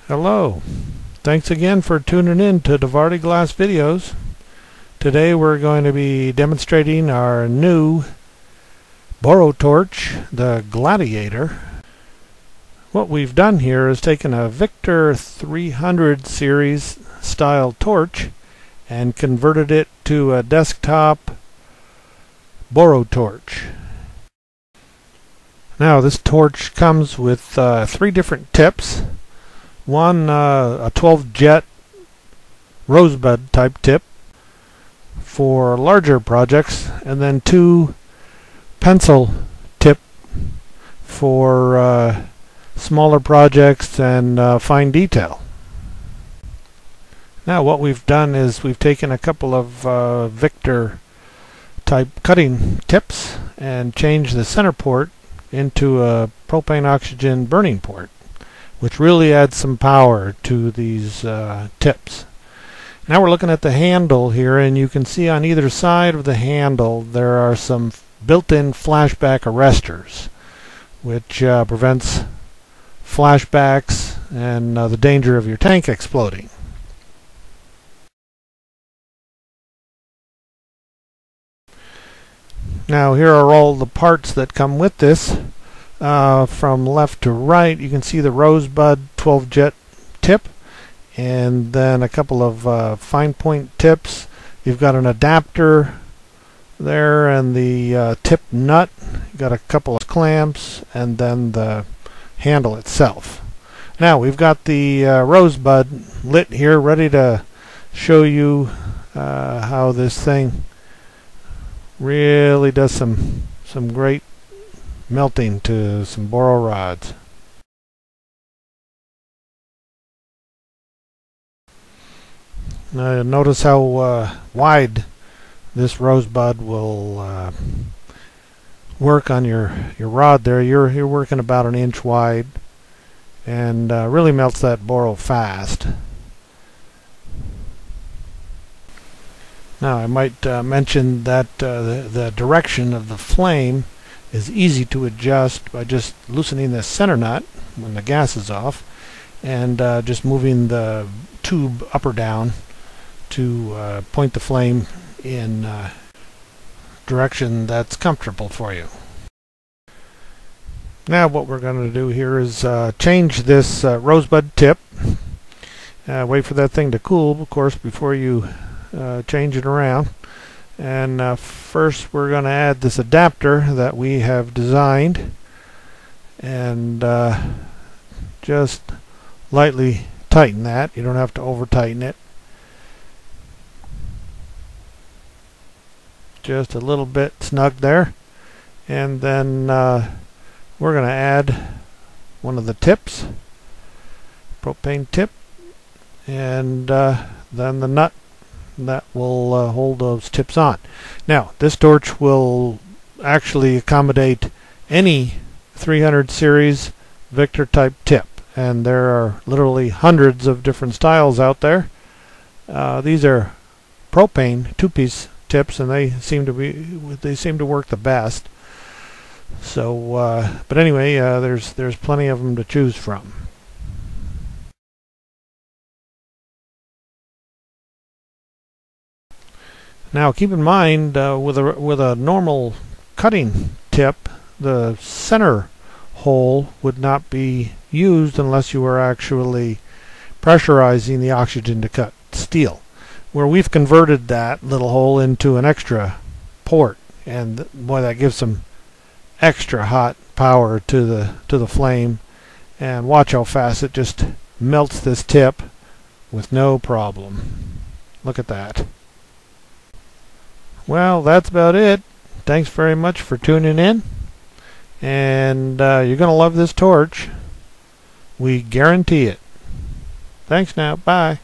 Hello. Thanks again for tuning in to Devardi Glass Videos. Today we're going to be demonstrating our new Boro torch, the Gladiator. What we've done here is taken a Victor 300 series style torch and converted it to a desktop Boro torch. Now this torch comes with 3 different tips. One, a 12 jet rosebud type tip for larger projects, and then 2 pencil tip for smaller projects and fine detail. Now what we've done is we've taken a couple of Victor type cutting tips and changed the center port into a propane oxygen burning port, which really adds some power to these tips. Now we're looking at the handle here, and you can see on either side of the handle there are some built-in flashback arresters, which prevents flashbacks and the danger of your tank exploding. Now here are all the parts that come with this. From left to right, you can see the rosebud 12 jet tip, and then a couple of fine point tips. You've got an adapter there, and the tip nut. You've got a couple of clamps, and then the handle itself. Now we've got the rosebud lit here, ready to show you how this thing really does some great melting to some Boro rods. Now notice how wide this rosebud will work on your rod there. You're working about 1 inch wide, and really melts that Boro fast. Now I might mention that the direction of the flame is easy to adjust by just loosening the center nut when the gas is off, and just moving the tube up or down to point the flame in direction that's comfortable for you. Now what we're going to do here is change this rosebud tip. Wait for that thing to cool, of course, before you change it around. And first we're going to add this adapter that we have designed, and just lightly tighten that. You don't have to over tighten it. Just a little bit snug there. And then we're going to add one of the tips, propane tip, and then the nut that will hold those tips on. Now this torch will actually accommodate any 300 series Victor type tip, and there are literally hundreds of different styles out there. These are propane 2-piece tips, and they seem to work the best. So but anyway, there's plenty of them to choose from. Now keep in mind, with a normal cutting tip, the center hole would not be used unless you were actually pressurizing the oxygen to cut steel. Where we've converted that little hole into an extra port, and boy, that gives some extra hot power to the flame. And watch how fast it just melts this tip with no problem. Look at that. Well, that's about it. Thanks very much for tuning in, and you're going to love this torch. We guarantee it. Thanks now. Bye.